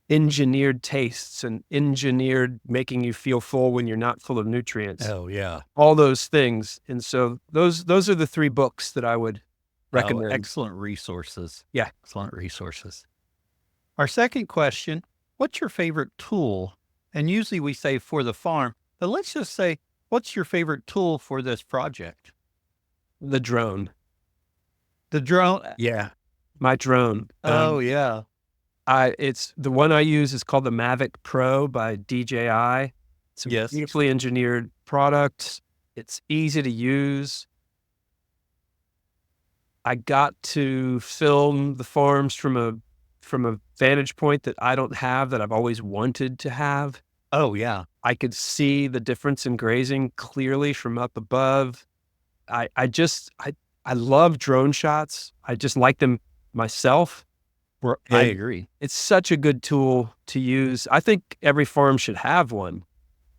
engineered tastes and engineered making you feel full when you're not full of nutrients, Oh, yeah. all those things. And so those are the three books that I would recommend. Oh, excellent resources. Yeah. Excellent resources. Our second question, what's your favorite tool? And usually we say for the farm, but let's just say, what's your favorite tool for this project? The drone. The drone. Yeah. My drone. Oh, yeah. It's the one I use is called the Mavic Pro by DJI. It's a Yes. beautifully engineered product. It's easy to use. I got to film the farms from a vantage point that I don't have, that I've always wanted to have. Oh, yeah. I could see the difference in grazing clearly from up above. I love drone shots. I just like them myself. I agree. It's such a good tool to use. I think every farm should have one,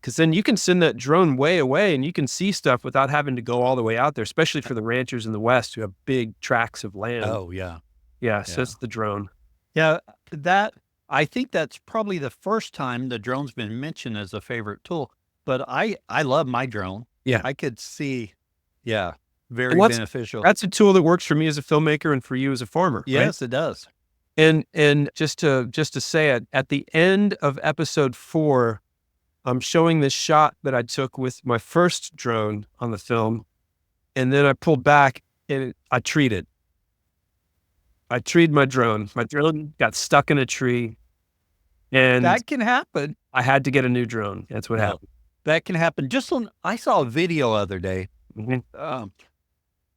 because then you can send that drone way away and you can see stuff without having to go all the way out there, especially for the ranchers in the West who have big tracts of land. Oh, yeah. Yeah, so Yeah. it's the drone. Yeah, I think that's probably the first time the drone's been mentioned as a favorite tool, but I love my drone. Yeah. I could see, very what's- beneficial. That's a tool that works for me as a filmmaker and for you as a farmer. Right? Yes, it does. And just to say it, at the end of episode 4, I'm showing this shot that I took with my first drone on the film, and then I pulled back and I treated. I treed my drone. My drone got stuck in a tree, and That can happen. I had to get a new drone. That's what Yeah. happened. That can happen. I saw a video the other day. Mhm.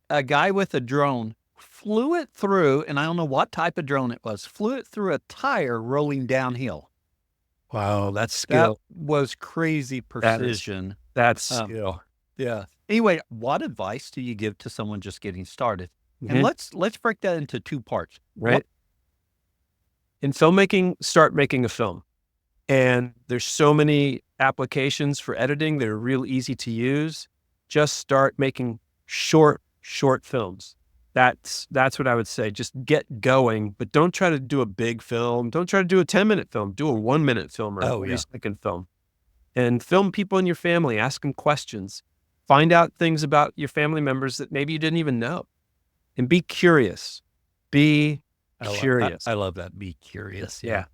A guy with a drone flew it through, and I don't know what type of drone it was, flew it through a tire rolling downhill. Wow, that's That skill. was crazy precision. That's skill. Yeah. Anyway, what advice do you give to someone just getting started? And Mhm. let's break that into two parts. Right. In filmmaking, start making a film. And there's so many applications for editing that are real easy to use. Just start making short films. That's what I would say. Just get going, but don't try to do a big film. Don't try to do a 10-minute film. Do a 1-minute film or a Oh, yeah. 30-second film. And film people in your family. Ask them questions. Find out things about your family members that maybe you didn't even know. And be curious. Be curious. I love that. Be curious. Yeah.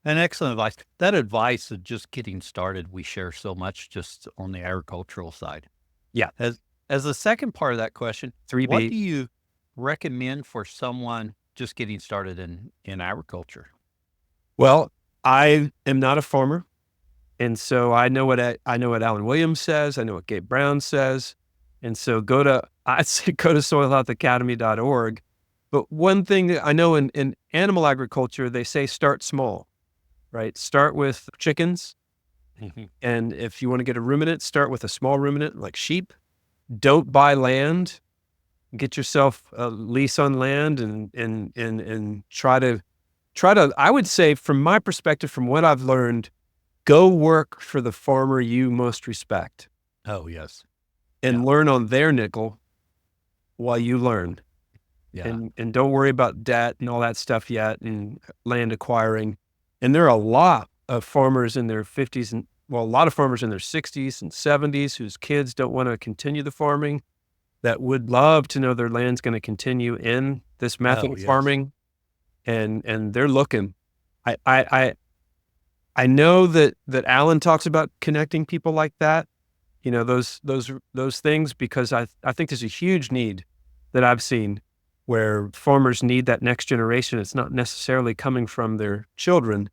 And excellent advice. That advice of just getting started, we share so much just on the agricultural side. Yeah. As the second part of that question, 3B. what do you recommend for someone just getting started in agriculture? Well, I am not a farmer, and so I know what Alan Williams says. I know what Gabe Brown says, and so I'd say go to soilhealthacademy.org. But one thing that I know in animal agriculture, they say start small, right? Start with chickens, And if you want to get a ruminant, start with a small ruminant like sheep. Don't buy land. Get yourself a lease on land and try to, I would say, from my perspective, from what I've learned, go work for the farmer you most respect. Oh, yes. And learn on their nickel while you learn. Yeah. And don't worry about debt and all that stuff yet and land acquiring. And there are a lot of farmers in their 50s and, well, a lot of farmers in their 60s and 70s whose kids don't want to continue the farming, that would love to know their land's going to continue in this method of farming. And they're looking. I know that Alan talks about connecting people like that, you know, those things, because I think there's a huge need that I've seen where farmers need that next generation. It's not necessarily coming from their children.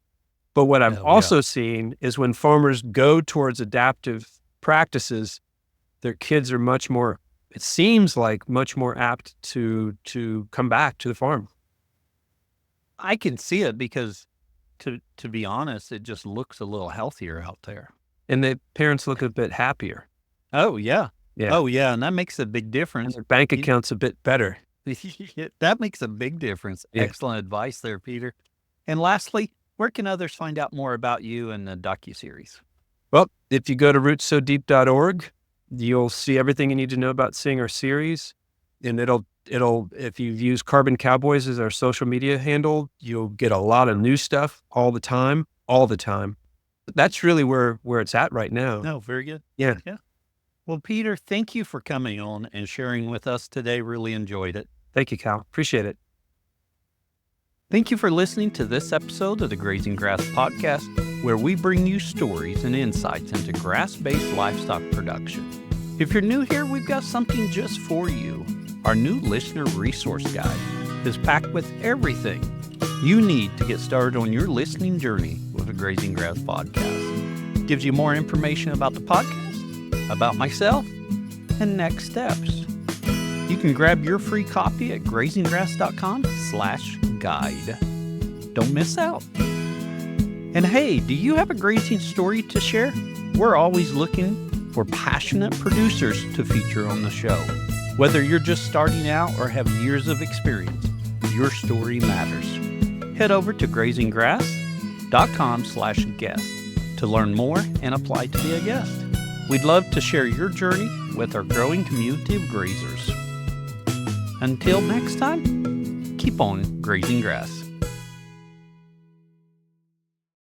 But what I've also seen is when farmers go towards adaptive practices, their kids are much more, it seems like, much more apt to come back to the farm. I can see it because, to be honest, it just looks a little healthier out there. And the parents look a bit happier. Oh, yeah. Yeah. Oh, yeah, and that makes a big And difference. their bank account's a bit better. That makes a big difference. Yeah. Excellent advice there, Peter. And lastly, where can others find out more about you and the docuseries? Well, if you go to rootsodeep.org, you'll see everything you need to know about seeing our series. And it'll, if you use Carbon Cowboys as our social media handle, you'll get a lot of new stuff all the time. That's really where it's at right now. No, very good. Yeah. Well, Peter, thank you for coming on and sharing with us today. Really enjoyed it. Thank you, Cal. Appreciate it. Thank you for listening to this episode of the Grazing Grass Podcast, where we bring you stories and insights into grass-based livestock production. If you're new here, we've got something just for you. Our new listener resource guide is packed with everything you need to get started on your listening journey with the Grazing Grass Podcast. It gives you more information about the podcast, about myself, and next steps. You can grab your free copy at grazinggrass.com/guide. Don't miss out. And hey, do you have a grazing story to share? We're always looking for passionate producers to feature on the show. Whether you're just starting out or have years of experience, your story matters. Head over to grazinggrass.com/guest to learn more and apply to be a guest. We'd love to share your journey with our growing community of grazers. Until next time, keep on grazing grass.